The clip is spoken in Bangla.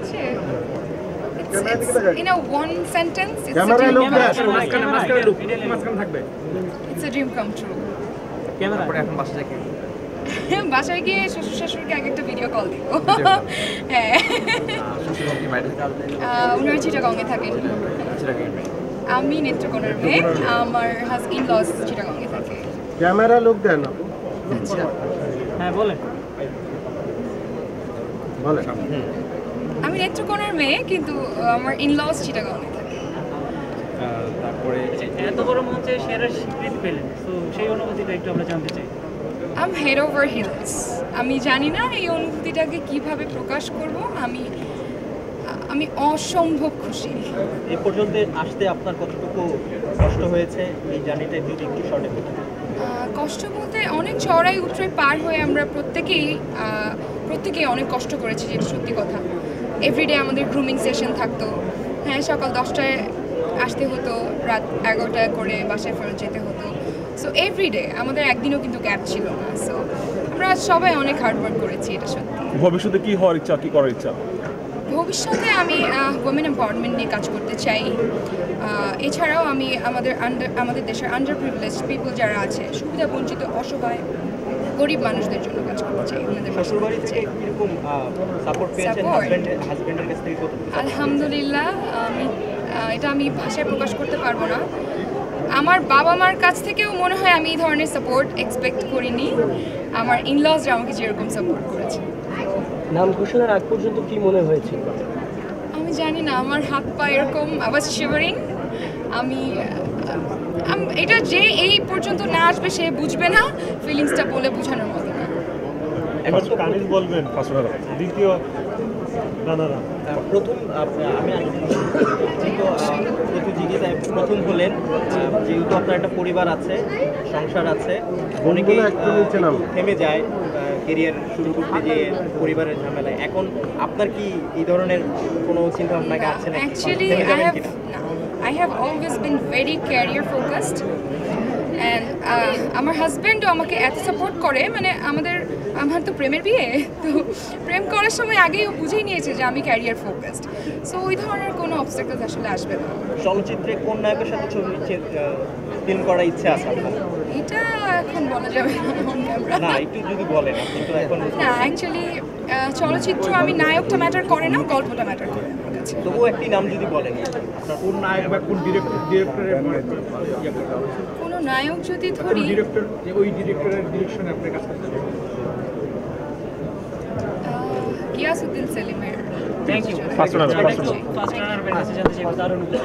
হচ্ছে in a one sentence it's a camera dream লোক come আসলে মাঝখানে থাকবে it's a dream come true camera পরে এখন বাসা থেকে বাসায় গিয়ে শ্বশুর শাশুড়িকে আগে একটা ভিডিও কল দিব হ্যাঁ শ্বশুর কি বাইরে থেকে উনার চিটাগংয়ে থাকেন আমি নেত্রকোনার মেয়ে আমার ইন লস চিটাগংয়ে থাকে ক্যামেরা লোক দেন আচ্ছা হ্যাঁ বলেন বলেন আমি নেত্রকোনার মেয়ে কিন্তু আমার ইন লস চিটাগংয়ে থাকে তারপরে এত বড় মঞ্চে সেরা স্বীকৃতি পেলেন তো সেই অনুভূতিটা একটু আমরা জানতে চাই I am head over hills আমি জানি না এই অনুভূতিটাকে কিভাবে প্রকাশ করব আমি অসম্ভব খুশি এই পর্যন্ত আসতে আপনার কতটুকু কষ্ট হয়েছে এই জার্নিটা যদি একটু শর্টে বলতেন কষ্ট বলতে অনেক চড়াই উতরাই পার হয়ে আমরা প্রত্যেকেই অনেক কষ্ট করেছি যেটা সত্যি কথা এভরিডে আমাদের গ্রুমিং সেশন থাকতো হ্যাঁ সকাল 10টায় আসতে হতো রাত 11টায় করে বাসায় ফেরত যেতে হতো সো এভরিডে আমাদের একদিনও কিন্তু গ্যাপ ছিল না সো আমরা সবাই অনেক হার্ডওয়ার্ক করেছি এটা সত্যি ভবিষ্যতে কি হওয়ার ইচ্ছা কি করার ইচ্ছা ভবিষ্যতে আমি ওমেন এম্পাওয়ারমেন্ট নিয়ে কাজ করতে চাই এছাড়াও আমি আমাদের দেশের আন্ডার প্রিভিলেজ পিপল যারা আছে সুবিধা বঞ্চিত অসহায় গরিব মানুষদের জন্য কাজ করতে চাই শ্বশুরবাড়ি থেকে কিরকম সাপোর্ট পেয়েছেন হাজবেন্ডের কাছ থেকে কতটুকু আলহামদুলিল্লাহ আমি ভাষায় প্রকাশ করতে পারবো না আমার বাবা মার কাছ থেকেও মনে হয় আমি এই ধরনের সাপোর্ট এক্সপেক্ট করিনি আমার ইনলসরা আমাকে যেরকম সাপোর্ট করেছে নাম ঘোষণার আগ পর্যন্ত কি মনে হয়েছে আমি জানি না আমার হাত পা এরকম আওয়াজ শিভারিং আমি এটা যে এই পর্যন্ত না আসবে সে বুঝবে না ফিলিংসটা বলে বোঝানোর মতো না এখন তো কানিজ বলবেন দ্বিতীয় রানারা প্রথম আমি প্রতিযোগিতায় প্রথম হলেন যেহেতু আপনার একটা পরিবার আছে সংসার আছে অনেকেই থেমে যায় কেরিয়ার শুরু করতে গিয়ে পরিবারের ঝামেলায় এখন আপনার কি এই ধরনের কোনো চিন্তা ভাবনা আছে না actually I have always been very career focused and আমার হাজব্যান্ডও আমাকে এত সাপোর্ট করে মানে আমার তো প্রেমের বিয়ে তো প্রেম করার সময় আগেই ও বুঝেই নিয়েছে যে আমি ক্যারিয়ার ফোকাসড সো ওই ধরনের কোনো অবস্টাকলস আসলে আসবে না চলচ্চিত্রে কোন নায়কের সাথে ছবি ফিল্ম করার ইচ্ছা আছে আপনার এটা এখন বলা যাবে না একটু যদি বলেন আপনি তো এখন না অ্যাকচুয়ালি চলচ্চিত্র আমি নায়কটা ম্যাটার করে না গল্পটা ম্যাটার করে আমার কাছে তবুও একটি নাম যদি বলেন আপনার কোন নায়ক বা কোন ডিরেক্টরের কোনো নায়ক যদি ধরি ডিরেক্টর ওই ডিরেক্টরের ডিরেকশনে আপনি কাজ করতে গিয়াসউদ্দিন সেলিমের thank you first runner first runner জানতে চাই তার অনুভূতি